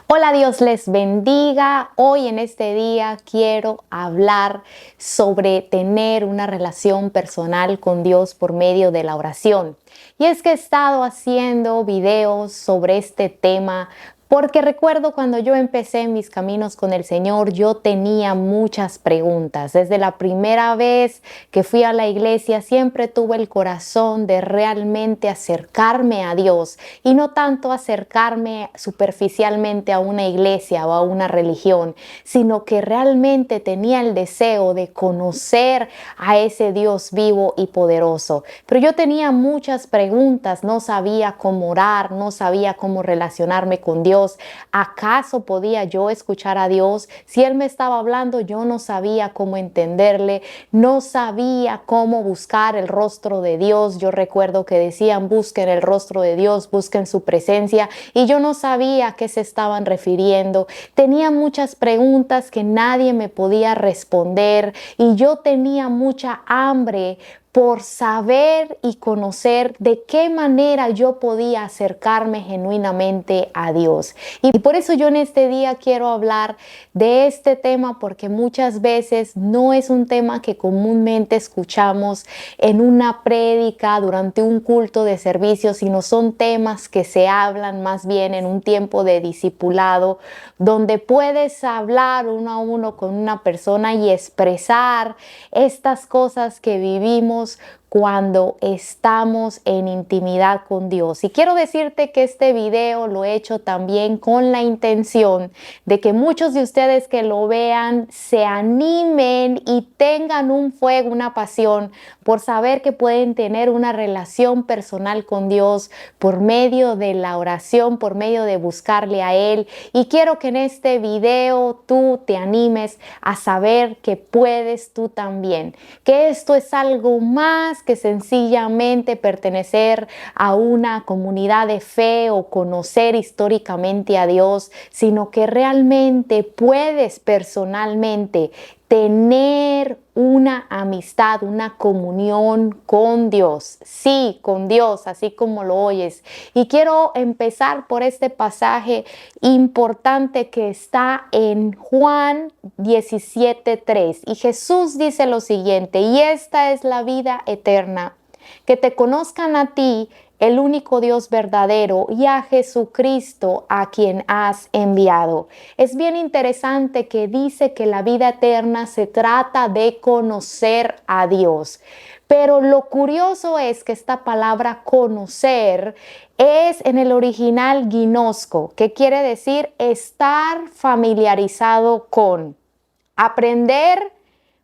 Hola, Dios les bendiga. Hoy en este día quiero hablar sobre tener una relación personal con Dios por medio de la oración. Y es que he estado haciendo videos sobre este tema porque recuerdo cuando yo empecé mis caminos con el Señor, yo tenía muchas preguntas. Desde la primera vez que fui a la iglesia, siempre tuve el corazón de realmente acercarme a Dios y no tanto acercarme superficialmente a una iglesia o a una religión, sino que realmente tenía el deseo de conocer a ese Dios vivo y poderoso. Pero yo tenía muchas preguntas, no sabía cómo orar, no sabía cómo relacionarme con Dios. ¿Acaso podía yo escuchar a Dios? Si Él me estaba hablando, yo no sabía cómo entenderle, no sabía cómo buscar el rostro de Dios. Yo recuerdo que decían, busquen el rostro de Dios, busquen su presencia, y yo no sabía a qué se estaban refiriendo. Tenía muchas preguntas que nadie me podía responder y yo tenía mucha hambre por saber y conocer de qué manera yo podía acercarme genuinamente a Dios. Y por eso yo en este día quiero hablar de este tema, porque muchas veces no es un tema que comúnmente escuchamos en una prédica durante un culto de servicio, sino son temas que se hablan más bien en un tiempo de discipulado, donde puedes hablar uno a uno con una persona y expresar estas cosas que vivimos cuando estamos en intimidad con Dios. Y quiero decirte que este video lo he hecho también con la intención de que muchos de ustedes que lo vean se animen y tengan un fuego, una pasión por saber que pueden tener una relación personal con Dios por medio de la oración, por medio de buscarle a Él. Y quiero que en este video tú te animes a saber que puedes tú también, que esto es algo más que sencillamente pertenecer a una comunidad de fe o conocer históricamente a Dios, sino que realmente puedes personalmente tener una amistad, una comunión con Dios. Sí, con Dios, así como lo oyes. Y quiero empezar por este pasaje importante que está en Juan 17:3. Y Jesús dice lo siguiente: y esta es la vida eterna, que te conozcan a ti, el único Dios verdadero, y a Jesucristo, a quien has enviado. Es bien interesante que dice que la vida eterna se trata de conocer a Dios. Pero lo curioso es que esta palabra conocer es en el original ginosko, que quiere decir estar familiarizado con, aprender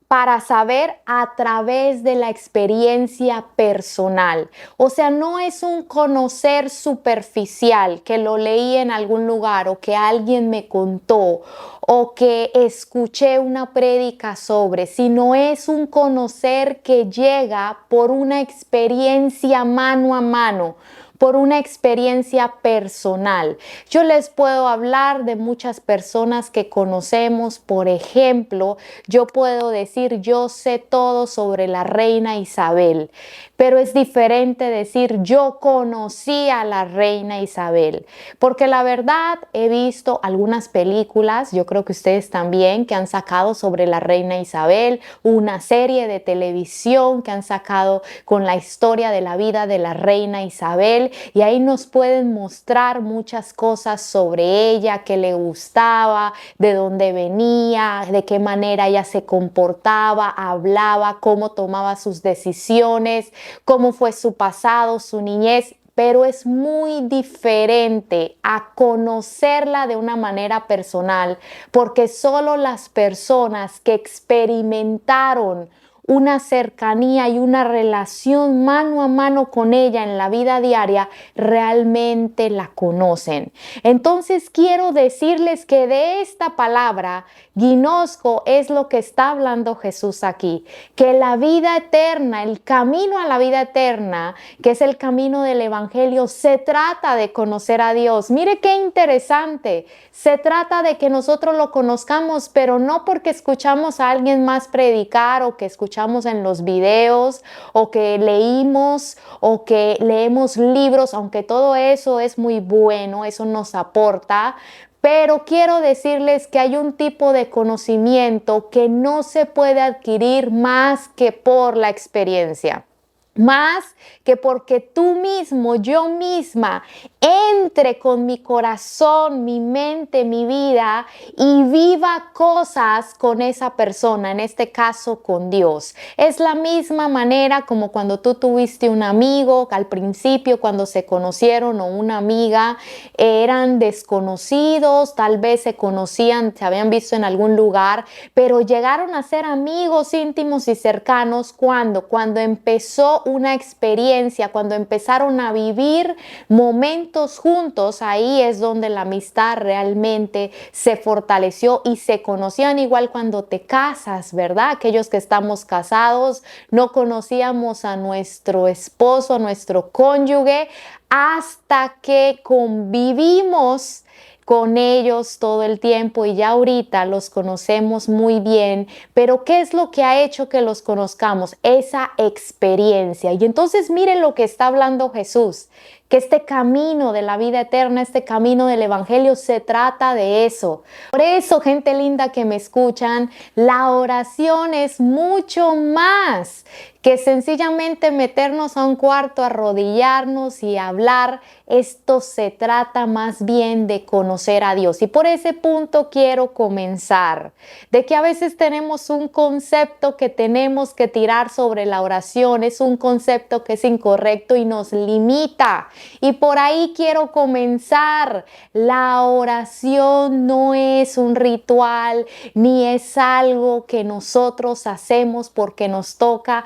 para saber a través de la experiencia personal. O sea, no es un conocer superficial que lo leí en algún lugar o que alguien me contó o que escuché una prédica sobre, sino es un conocer que llega por una experiencia mano a mano, por una experiencia personal. Yo les puedo hablar de muchas personas que conocemos. Por ejemplo, yo puedo decir, yo sé todo sobre la reina Isabel, pero es diferente decir, yo conocí a la reina Isabel, porque la verdad he visto algunas películas, yo creo que ustedes también, que han sacado sobre la reina Isabel, una serie de televisión que han sacado con la historia de la vida de la reina Isabel, y ahí nos pueden mostrar muchas cosas sobre ella, qué le gustaba, de dónde venía, de qué manera ella se comportaba, hablaba, cómo tomaba sus decisiones, cómo fue su pasado, su niñez. Pero es muy diferente a conocerla de una manera personal, porque solo las personas que experimentaron una cercanía y una relación mano a mano con ella en la vida diaria, realmente la conocen. Entonces quiero decirles que de esta palabra, ginosko, es lo que está hablando Jesús aquí, que la vida eterna, el camino a la vida eterna, que es el camino del Evangelio, se trata de conocer a Dios. Mire qué interesante, se trata de que nosotros lo conozcamos, pero no porque escuchamos a alguien más predicar o que escuchamos en los videos o que leímos o que leemos libros, aunque todo eso es muy bueno, eso nos aporta, Pero quiero decirles que hay un tipo de conocimiento que no se puede adquirir más que por la experiencia. Más que porque tú mismo, yo misma, entre con mi corazón, mi mente, mi vida y viva cosas con esa persona, en este caso con Dios. Es la misma manera como cuando tú tuviste un amigo al principio, cuando se conocieron, o una amiga, eran desconocidos, tal vez se conocían, se habían visto en algún lugar, pero llegaron a ser amigos íntimos y cercanos cuando empezó una experiencia, cuando empezaron a vivir momentos juntos. Ahí es donde la amistad realmente se fortaleció y se conocían. Igual cuando te casas, ¿verdad? Aquellos que estamos casados no conocíamos a nuestro esposo, a nuestro cónyuge, hasta que convivimos con ellos todo el tiempo y ya ahorita los conocemos muy bien. Pero ¿qué es lo que ha hecho que los conozcamos? Esa experiencia. Y entonces miren lo que está hablando Jesús, que este camino de la vida eterna, este camino del evangelio, se trata de eso. Por eso, gente linda que me escuchan, la oración es mucho más que sencillamente meternos a un cuarto, arrodillarnos y hablar. Esto se trata más bien de conocer a Dios. Y por ese punto quiero comenzar, de que a veces tenemos un concepto que tenemos que tirar sobre la oración. Es un concepto que es incorrecto y nos limita. Y por ahí quiero comenzar. La oración no es un ritual, ni es algo que nosotros hacemos porque nos toca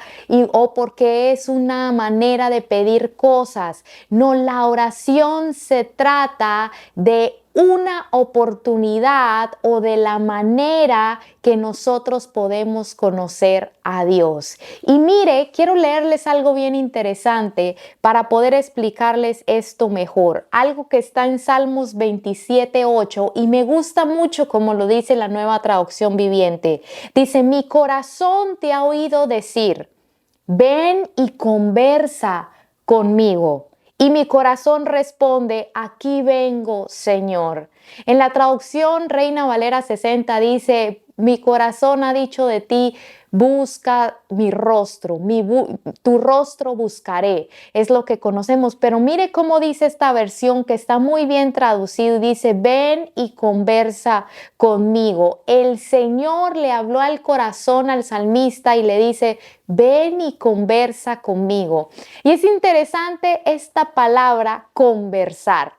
o porque es una manera de pedir cosas. No, la oración se trata de una oportunidad o de la manera que nosotros podemos conocer a Dios. Y mire, quiero leerles algo bien interesante para poder explicarles esto mejor. Algo que está en Salmos 27:8 y me gusta mucho como lo dice la Nueva Traducción Viviente. Dice: mi corazón te ha oído decir, ven y conversa conmigo. Y mi corazón responde, aquí vengo, Señor. En la traducción Reina Valera 60 dice, mi corazón ha dicho de ti, busca mi rostro, tu rostro buscaré. Es lo que conocemos. Pero mire cómo dice esta versión que está muy bien traducido. Dice, ven y conversa conmigo. El Señor le habló al corazón al salmista y le dice, ven y conversa conmigo. Y es interesante esta palabra conversar,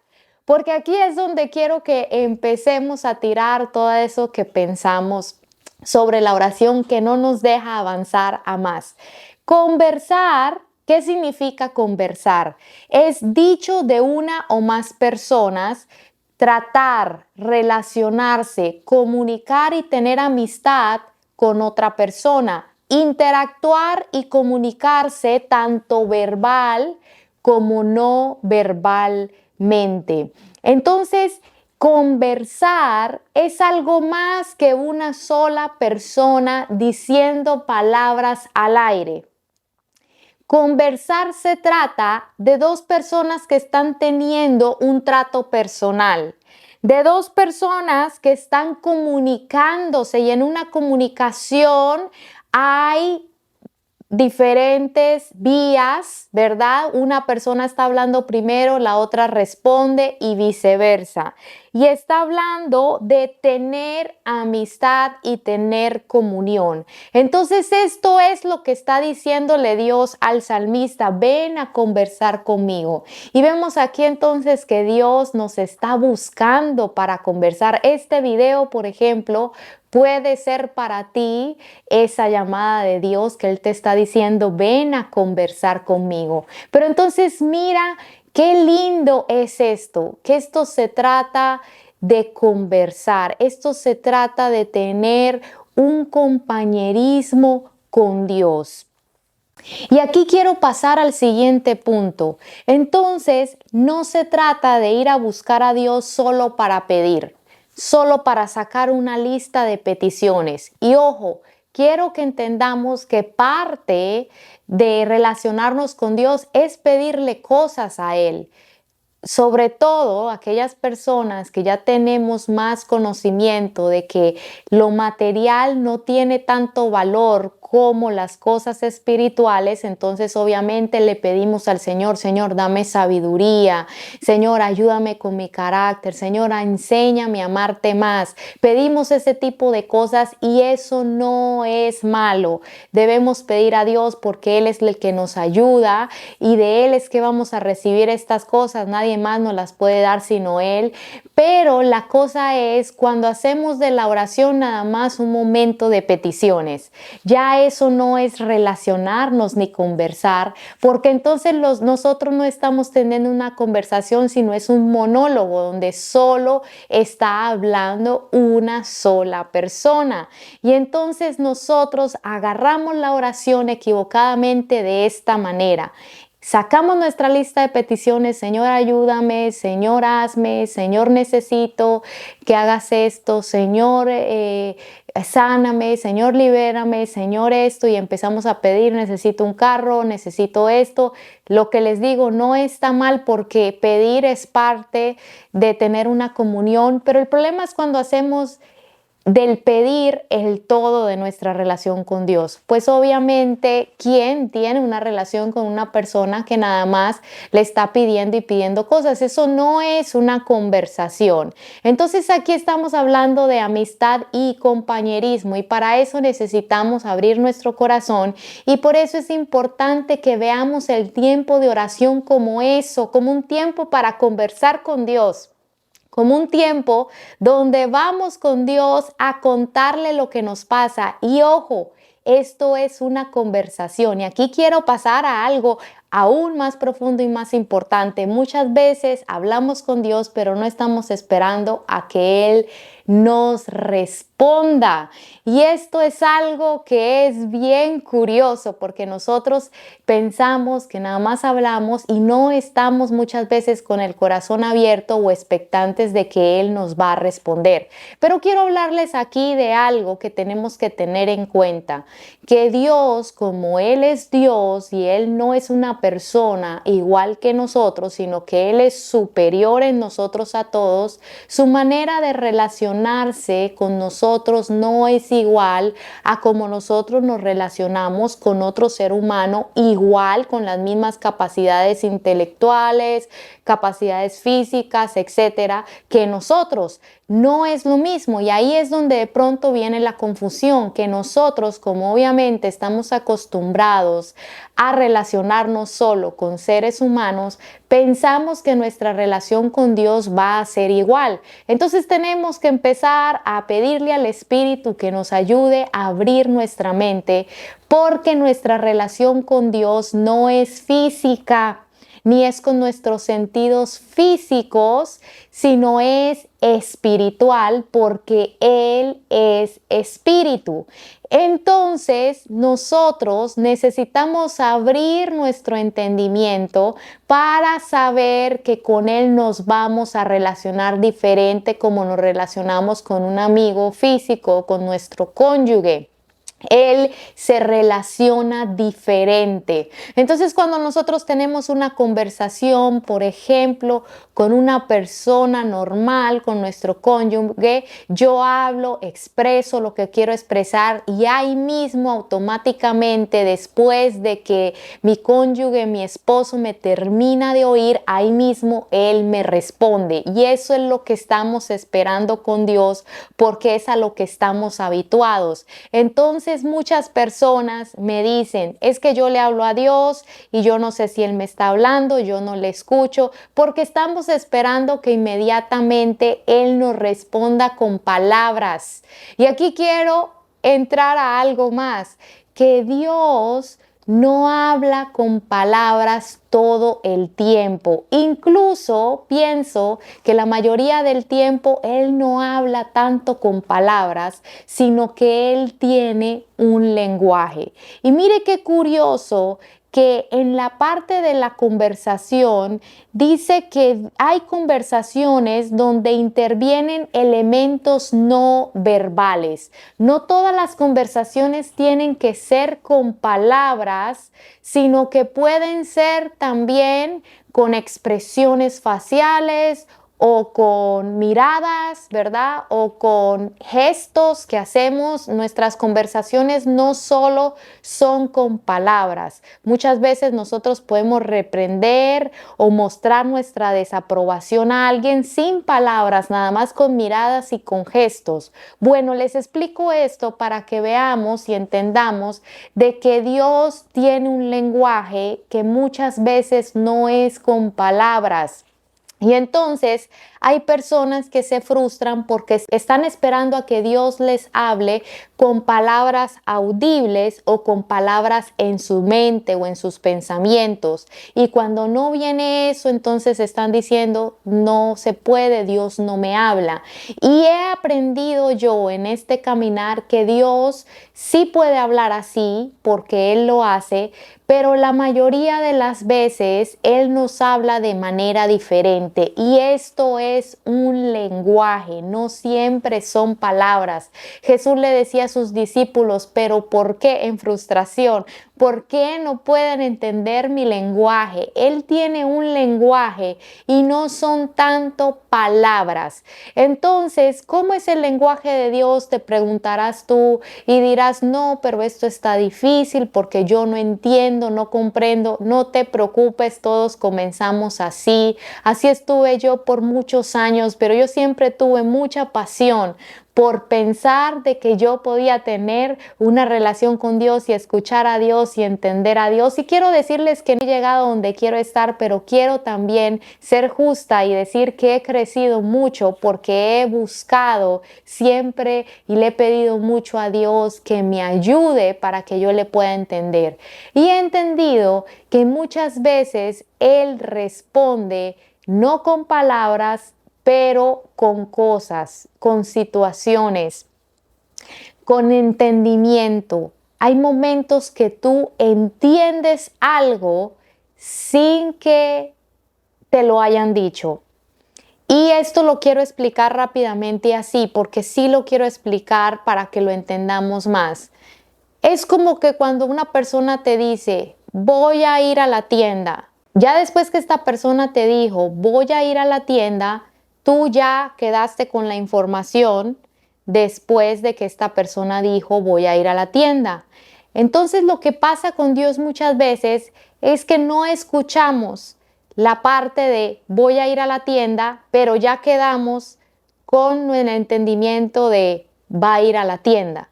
porque aquí es donde quiero que empecemos a tirar todo eso que pensamos sobre la oración que no nos deja avanzar a más. Conversar, ¿qué significa conversar? Es dicho de una o más personas, tratar, relacionarse, comunicar y tener amistad con otra persona, interactuar y comunicarse tanto verbal como no verbalmente. Entonces, conversar es algo más que una sola persona diciendo palabras al aire. Conversar se trata de dos personas que están teniendo un trato personal, de dos personas que están comunicándose, y en una comunicación hay diferentes vías, ¿verdad? Una persona está hablando primero, la otra responde y viceversa. Y está hablando de tener amistad y tener comunión. Entonces esto es lo que está diciéndole Dios al salmista, ven a conversar conmigo. Y vemos aquí entonces que Dios nos está buscando para conversar. Este video, por ejemplo, puede ser para ti esa llamada de Dios que Él te está diciendo, ven a conversar conmigo. Pero entonces mira qué lindo es esto, que esto se trata de conversar, esto se trata de tener un compañerismo con Dios. Y aquí quiero pasar al siguiente punto. Entonces, no se trata de ir a buscar a Dios solo para pedir, solo para sacar una lista de peticiones. Y ojo, quiero que entendamos que parte de relacionarnos con Dios es pedirle cosas a Él. sobre todo aquellas personas que ya tenemos más conocimiento de que lo material no tiene tanto valor como las cosas espirituales, entonces obviamente le pedimos al Señor, Señor, dame sabiduría, Señor, ayúdame con mi carácter, Señor, enséñame a amarte más. Pedimos ese tipo de cosas y eso no es malo. Debemos pedir a Dios porque Él es el que nos ayuda y de Él es que vamos a recibir estas cosas. Nadie más nos las puede dar sino Él. Pero la cosa es cuando hacemos de la oración nada más un momento de peticiones. Ya eso no es relacionarnos ni conversar, porque entonces nosotros no estamos teniendo una conversación, sino es un monólogo donde solo está hablando una sola persona. Y entonces nosotros agarramos la oración equivocadamente de esta manera. Sacamos nuestra lista de peticiones, Señor, ayúdame, Señor, hazme, Señor, necesito que hagas esto, Señor, sáname, Señor, libérame, Señor, esto, y empezamos a pedir, necesito un carro, necesito esto. Lo que les digo no está mal porque pedir es parte de tener una comunión, pero el problema es cuando hacemos del pedir el todo de nuestra relación con Dios. Pues obviamente, ¿quién tiene una relación con una persona que nada más le está pidiendo y pidiendo cosas? Eso no es una conversación. Entonces aquí estamos hablando de amistad y compañerismo y para eso necesitamos abrir nuestro corazón y por eso es importante que veamos el tiempo de oración como eso, como un tiempo para conversar con Dios, como un tiempo donde vamos con Dios a contarle lo que nos pasa. Y ojo, esto es una conversación. Y aquí quiero pasar a algo aún más profundo y más importante. Muchas veces hablamos con Dios, pero no estamos esperando a que Él nos responda. Y esto es algo que es bien curioso porque nosotros pensamos que nada más hablamos y no estamos muchas veces con el corazón abierto o expectantes de que Él nos va a responder. Pero quiero hablarles aquí de algo que tenemos que tener en cuenta, que Dios, como Él es Dios y Él no es una persona igual que nosotros, sino que Él es superior en nosotros a todos, su manera de relacionarse con nosotros no es igual a como nosotros nos relacionamos con otro ser humano, igual con las mismas capacidades intelectuales, capacidades físicas, etcétera, que nosotros. No es lo mismo y ahí es donde de pronto viene la confusión, que nosotros, como obviamente estamos acostumbrados a relacionarnos solo con seres humanos, pensamos que nuestra relación con Dios va a ser igual. Entonces tenemos que empezar a pedirle al Espíritu que nos ayude a abrir nuestra mente, porque nuestra relación con Dios no es física, ni es con nuestros sentidos físicos, sino es espiritual porque Él es espíritu. Entonces, nosotros necesitamos abrir nuestro entendimiento para saber que con Él nos vamos a relacionar diferente como nos relacionamos con un amigo físico, con nuestro cónyuge. Él se relaciona diferente. Entonces, cuando nosotros tenemos una conversación, por ejemplo, con una persona normal, con nuestro cónyuge, yo hablo, expreso lo que quiero expresar y ahí mismo automáticamente, después de que mi cónyuge, mi esposo me termina de oír, ahí mismo él me responde. Y eso es lo que estamos esperando con Dios porque es a lo que estamos habituados. Entonces, muchas personas me dicen, es que yo le hablo a Dios y yo no sé si Él me está hablando, yo no le escucho, porque estamos esperando que inmediatamente Él nos responda con palabras. Y aquí quiero entrar a algo más, que Dios no habla con palabras todo el tiempo. Incluso pienso que la mayoría del tiempo Él no habla tanto con palabras, sino que Él tiene un lenguaje. Y mire qué curioso que en la parte de la conversación dice que hay conversaciones donde intervienen elementos no verbales. No todas las conversaciones tienen que ser con palabras, sino que pueden ser también con expresiones faciales o con miradas, ¿verdad? O con gestos que hacemos. Nuestras conversaciones no solo son con palabras. Muchas veces nosotros podemos reprender o mostrar nuestra desaprobación a alguien sin palabras, nada más con miradas y con gestos. Bueno, les explico esto para que veamos y entendamos de que Dios tiene un lenguaje que muchas veces no es con palabras. Y entonces hay personas que se frustran porque están esperando a que Dios les hable con palabras audibles o con palabras en su mente o en sus pensamientos. Y cuando no viene eso, entonces están diciendo, no se puede, Dios no me habla. Y he aprendido yo en este caminar que Dios sí puede hablar así porque Él lo hace, pero la mayoría de las veces Él nos habla de manera diferente y esto es un lenguaje, no siempre son palabras. Jesús le decía a sus discípulos, pero ¿por qué en frustración? ¿Por qué no pueden entender mi lenguaje? Él tiene un lenguaje y no son tanto palabras. Entonces, ¿cómo es el lenguaje de Dios? Te preguntarás tú y dirás, no, pero esto está difícil porque yo no entiendo, no comprendo. No te preocupes, todos comenzamos así. Así estuve yo por muchos años, pero yo siempre tuve mucha pasión por pensar de que yo podía tener una relación con Dios y escuchar a Dios y entender a Dios. Y quiero decirles que no he llegado donde quiero estar, pero quiero también ser justa y decir que he crecido mucho porque he buscado siempre y le he pedido mucho a Dios que me ayude para que yo le pueda entender. Y he entendido que muchas veces Él responde no con palabras, pero con cosas, con situaciones, con entendimiento. Hay momentos que tú entiendes algo sin que te lo hayan dicho. Y esto lo quiero explicar rápidamente así, porque sí lo quiero explicar para que lo entendamos más. Es como que cuando una persona te dice, voy a ir a la tienda. Ya después que esta persona te dijo, voy a ir a la tienda, tú ya quedaste con la información después de que esta persona dijo, voy a ir a la tienda. Entonces lo que pasa con Dios muchas veces es que no escuchamos la parte de voy a ir a la tienda, pero ya quedamos con el entendimiento de va a ir a la tienda.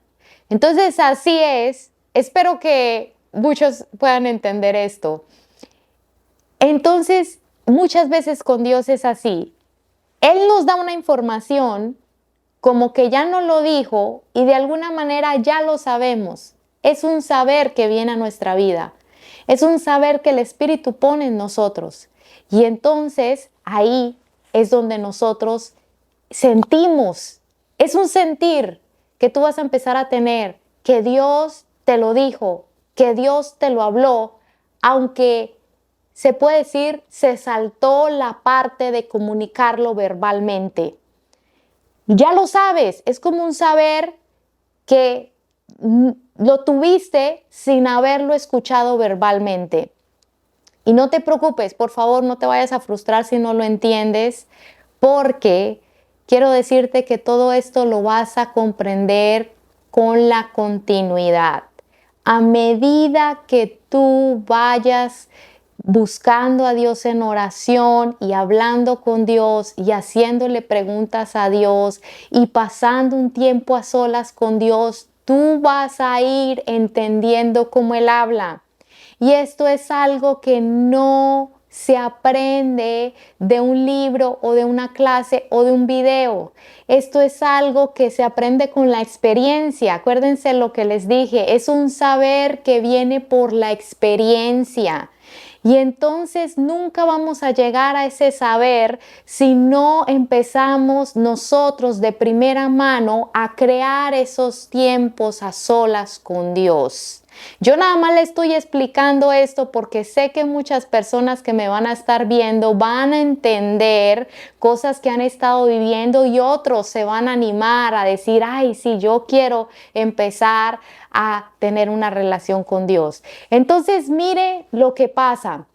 Entonces así es, espero que muchos puedan entender esto. Entonces muchas veces con Dios es así. Él nos da una información como que ya no lo dijo y de alguna manera ya lo sabemos. Es un saber que viene a nuestra vida. Es un saber que el Espíritu pone en nosotros. Y entonces ahí es donde nosotros sentimos. Es un sentir que tú vas a empezar a tener, que Dios te lo dijo, que Dios te lo habló, aunque se puede decir, se saltó la parte de comunicarlo verbalmente. Ya lo sabes, es como un saber que lo tuviste sin haberlo escuchado verbalmente. Y no te preocupes, por favor, no te vayas a frustrar si no lo entiendes, porque quiero decirte que todo esto lo vas a comprender con la continuidad. A medida que tú vayas buscando a Dios en oración y hablando con Dios y haciéndole preguntas a Dios y pasando un tiempo a solas con Dios, tú vas a ir entendiendo cómo Él habla. Y esto es algo que no se aprende de un libro o de una clase o de un video. Esto es algo que se aprende con la experiencia. Acuérdense lo que les dije, es un saber que viene por la experiencia. Y entonces nunca vamos a llegar a ese saber si no empezamos nosotros de primera mano a crear esos tiempos a solas con Dios. Yo nada más le estoy explicando esto porque sé que muchas personas que me van a estar viendo van a entender cosas que han estado viviendo y otros se van a animar a decir, ay, sí, yo quiero empezar a tener una relación con Dios. Entonces, mire lo que pasa.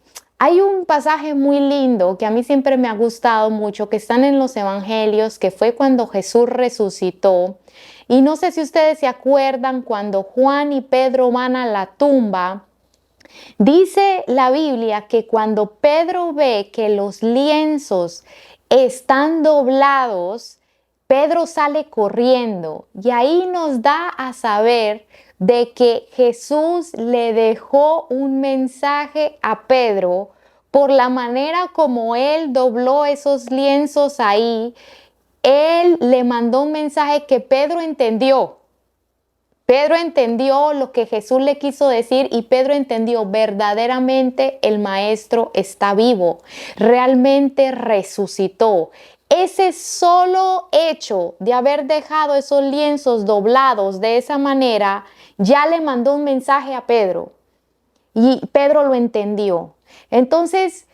Hay un pasaje muy lindo que a mí siempre me ha gustado mucho, que están en los evangelios, que fue cuando Jesús resucitó. Y no sé si ustedes se acuerdan cuando Juan y Pedro van a la tumba. Dice la Biblia que cuando Pedro ve que los lienzos están doblados, Pedro sale corriendo y ahí nos da a saber de que Jesús le dejó un mensaje a Pedro por la manera como él dobló esos lienzos ahí. Él le mandó un mensaje que Pedro entendió. Pedro entendió lo que Jesús le quiso decir y Pedro entendió verdaderamente el Maestro está vivo, realmente resucitó. Ese solo hecho de haber dejado esos lienzos doblados de esa manera ya le mandó un mensaje a Pedro y Pedro lo entendió. Entonces,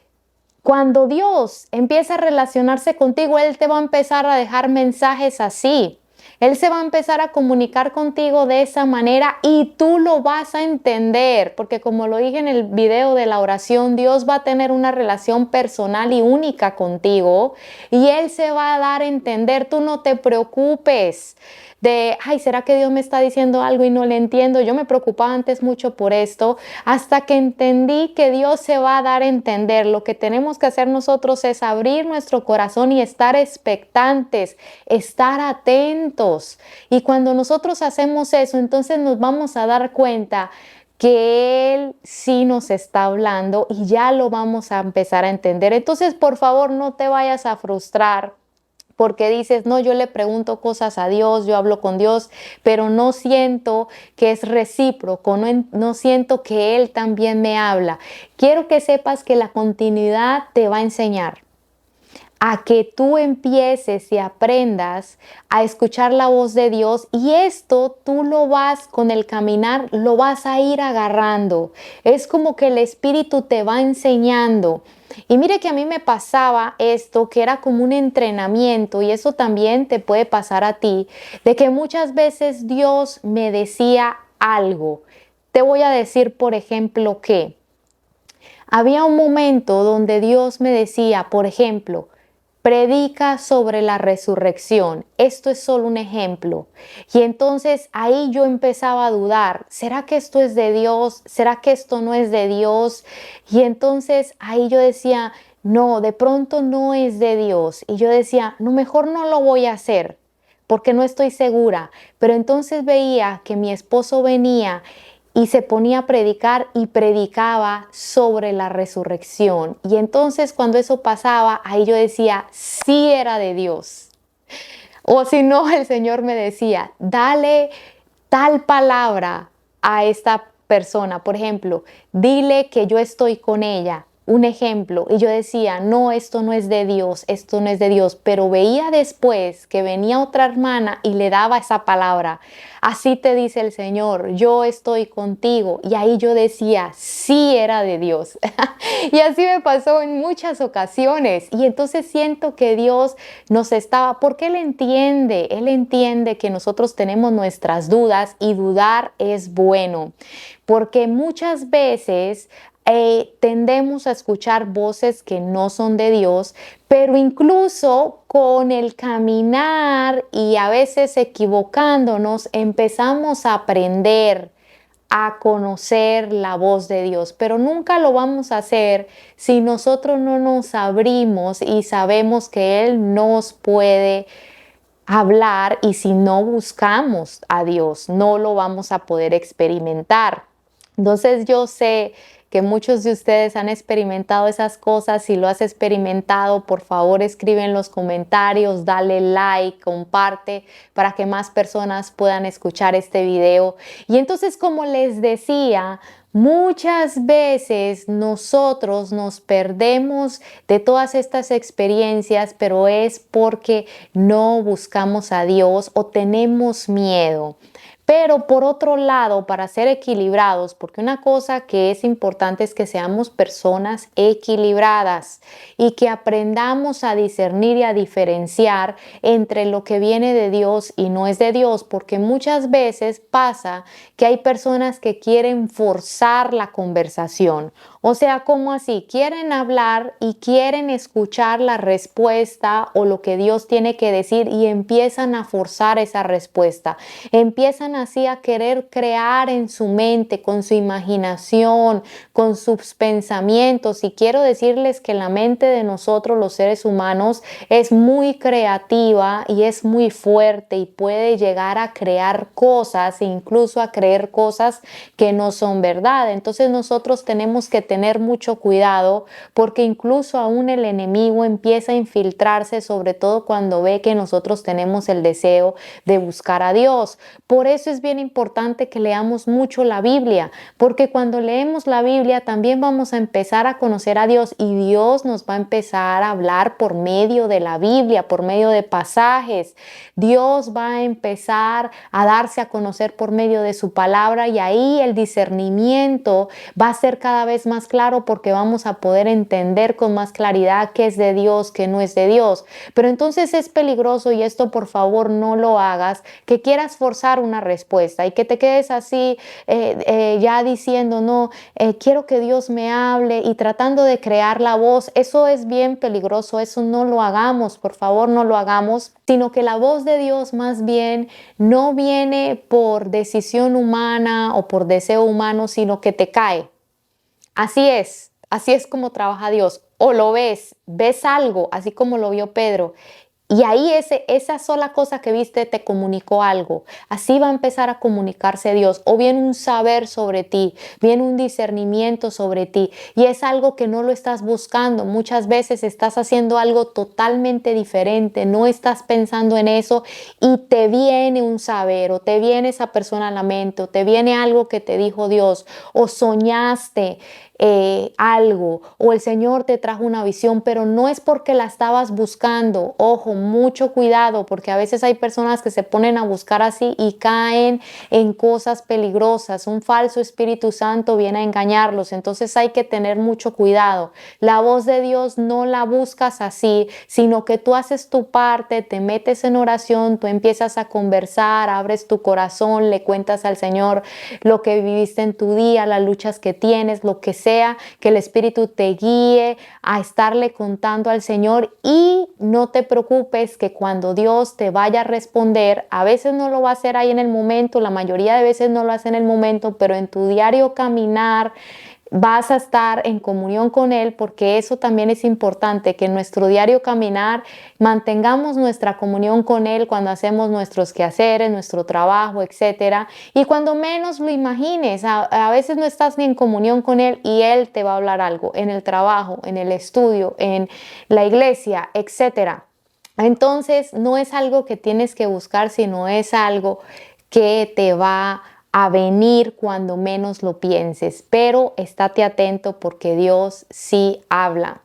cuando Dios empieza a relacionarse contigo, Él te va a empezar a dejar mensajes así. Él se va a empezar a comunicar contigo de esa manera y tú lo vas a entender, porque como lo dije en el video de la oración, Dios va a tener una relación personal y única contigo y Él se va a dar a entender. Tú no te preocupes de, ay, ¿será que Dios me está diciendo algo y no le entiendo? Yo me preocupaba antes mucho por esto, hasta que entendí que Dios se va a dar a entender. Lo que tenemos que hacer nosotros es abrir nuestro corazón y estar expectantes, estar atentos. Y cuando nosotros hacemos eso, entonces nos vamos a dar cuenta que Él sí nos está hablando y ya lo vamos a empezar a entender. Entonces, por favor, no te vayas a frustrar porque dices, no, yo le pregunto cosas a Dios, yo hablo con Dios, pero no siento que es recíproco, no siento que Él también me habla. Quiero que sepas que la continuidad te va a enseñar a que tú empieces y aprendas a escuchar la voz de Dios y esto tú lo vas con el caminar, lo vas a ir agarrando. Es como que el Espíritu te va enseñando. Y mire que a mí me pasaba esto, que era como un entrenamiento y eso también te puede pasar a ti, de que muchas veces Dios me decía algo. Te voy a decir, por ejemplo, que había un momento donde Dios me decía, por ejemplo, predica sobre la resurrección. Esto es solo un ejemplo. Y entonces ahí yo empezaba a dudar, ¿será que esto es de Dios? ¿Será que esto no es de Dios? Y entonces ahí yo decía, no, de pronto no es de Dios. Y yo decía, no, mejor no lo voy a hacer porque no estoy segura. Pero entonces veía que mi esposo venía y se ponía a predicar y predicaba sobre la resurrección. Y entonces cuando eso pasaba, ahí yo decía, sí era de Dios. O si no, el Señor me decía, dale tal palabra a esta persona. Por ejemplo, dile que yo estoy con ella. Un ejemplo, y yo decía, no, esto no es de Dios, esto no es de Dios, pero veía después que venía otra hermana y le daba esa palabra, así te dice el Señor, yo estoy contigo, y ahí yo decía, sí era de Dios, y así me pasó en muchas ocasiones, y entonces siento que Dios nos estaba, porque Él entiende que nosotros tenemos nuestras dudas, y dudar es bueno, porque muchas veces tendemos a escuchar voces que no son de Dios, pero incluso con el caminar y a veces equivocándonos, empezamos a aprender a conocer la voz de Dios, pero nunca lo vamos a hacer si nosotros no nos abrimos y sabemos que Él nos puede hablar y si no buscamos a Dios, no lo vamos a poder experimentar. Entonces yo sé que muchos de ustedes han experimentado esas cosas. Si lo has experimentado, por favor escribe en los comentarios, dale like, comparte para que más personas puedan escuchar este video. Y entonces, como les decía, muchas veces nosotros nos perdemos de todas estas experiencias, pero es porque no buscamos a Dios o tenemos miedo. Pero por otro lado, para ser equilibrados, porque una cosa que es importante es que seamos personas equilibradas y que aprendamos a discernir y a diferenciar entre lo que viene de Dios y no es de Dios, porque muchas veces pasa que hay personas que quieren forzar la conversación O sea, ¿cómo así? Quieren hablar y quieren escuchar la respuesta o lo que Dios tiene que decir y empiezan a forzar esa respuesta. Empiezan así a querer crear en su mente, con su imaginación, con sus pensamientos. Y quiero decirles que la mente de nosotros, los seres humanos, es muy creativa y es muy fuerte y puede llegar a crear cosas e incluso a creer cosas que no son verdad. Entonces nosotros tenemos que tener mucho cuidado porque incluso aún el enemigo empieza a infiltrarse, sobre todo cuando ve que nosotros tenemos el deseo de buscar a Dios. Por eso es bien importante que leamos mucho la Biblia, porque cuando leemos la Biblia también vamos a empezar a conocer a Dios y Dios nos va a empezar a hablar por medio de la Biblia, por medio de pasajes. Dios va a empezar a darse a conocer por medio de su palabra y ahí el discernimiento va a ser cada vez más claro porque vamos a poder entender con más claridad qué es de Dios, qué no es de Dios. Pero entonces es peligroso, y esto por favor no lo hagas, que quieras forzar una respuesta y que te quedes así ya diciendo, no, quiero que Dios me hable y tratando de crear la voz. Eso es bien peligroso, eso no lo hagamos, por favor no lo hagamos, sino que la voz de Dios más bien no viene por decisión humana o por deseo humano, sino que te cae. Así es como trabaja Dios. O lo ves algo, así como lo vio Pedro. Y ahí esa sola cosa que viste te comunicó algo. Así va a empezar a comunicarse Dios. O viene un saber sobre ti, viene un discernimiento sobre ti. Y es algo que no lo estás buscando. Muchas veces estás haciendo algo totalmente diferente. No estás pensando en eso y te viene un saber o te viene esa persona a la mente o te viene algo que te dijo Dios o soñaste algo o el Señor te trajo una visión, pero no es porque la estabas buscando. Ojo, mucho cuidado, porque a veces hay personas que se ponen a buscar así y caen en cosas peligrosas. Un falso Espíritu Santo viene a engañarlos, entonces hay que tener mucho cuidado. La voz de Dios no la buscas así, sino que tú haces tu parte, te metes en oración, tú empiezas a conversar, abres tu corazón, le cuentas al Señor lo que viviste en tu día, las luchas que tienes, lo que sea, que el Espíritu te guíe a estarle contando al Señor. Y no te preocupes que cuando Dios te vaya a responder, a veces no lo va a hacer ahí en el momento, la mayoría de veces no lo hace en el momento, pero en tu diario caminar vas a estar en comunión con Él, porque eso también es importante, que en nuestro diario caminar mantengamos nuestra comunión con Él cuando hacemos nuestros quehaceres, nuestro trabajo, etcétera. Y cuando menos lo imagines, a veces no estás ni en comunión con Él y Él te va a hablar algo en el trabajo, en el estudio, en la iglesia, etcétera. Entonces no es algo que tienes que buscar, sino es algo que te va a venir cuando menos lo pienses, pero estate atento porque Dios sí habla.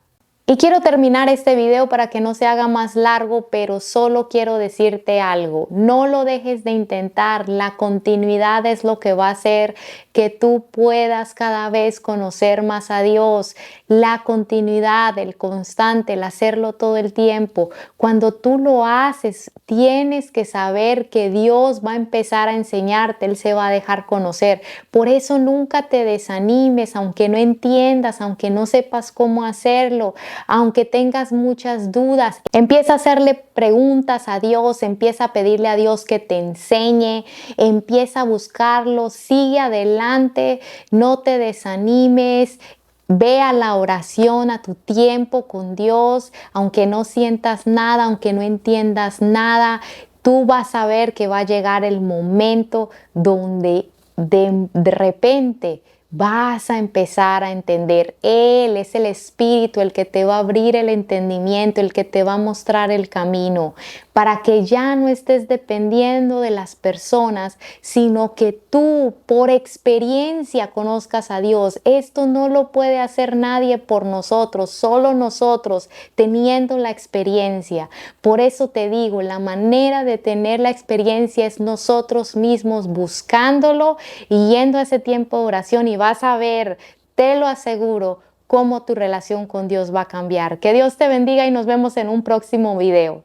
Y quiero terminar este video para que no se haga más largo, pero solo quiero decirte algo. No lo dejes de intentar. La continuidad es lo que va a hacer que tú puedas cada vez conocer más a Dios. La continuidad, el constante, el hacerlo todo el tiempo. Cuando tú lo haces, tienes que saber que Dios va a empezar a enseñarte. Él se va a dejar conocer. Por eso nunca te desanimes, aunque no entiendas, aunque no sepas cómo hacerlo, aunque tengas muchas dudas. Empieza a hacerle preguntas a Dios, empieza a pedirle a Dios que te enseñe, empieza a buscarlo, sigue adelante, no te desanimes. Ve a la oración, a tu tiempo con Dios, aunque no sientas nada, aunque no entiendas nada, tú vas a ver que va a llegar el momento donde de repente vas a empezar a entender. Él es el Espíritu el que te va a abrir el entendimiento, el que te va a mostrar el camino, para que ya no estés dependiendo de las personas, sino que tú por experiencia conozcas a Dios. Esto no lo puede hacer nadie por nosotros, solo nosotros teniendo la experiencia. Por eso te digo, la manera de tener la experiencia es nosotros mismos buscándolo y yendo a ese tiempo de oración, y vas a ver, te lo aseguro, cómo tu relación con Dios va a cambiar. Que Dios te bendiga y nos vemos en un próximo video.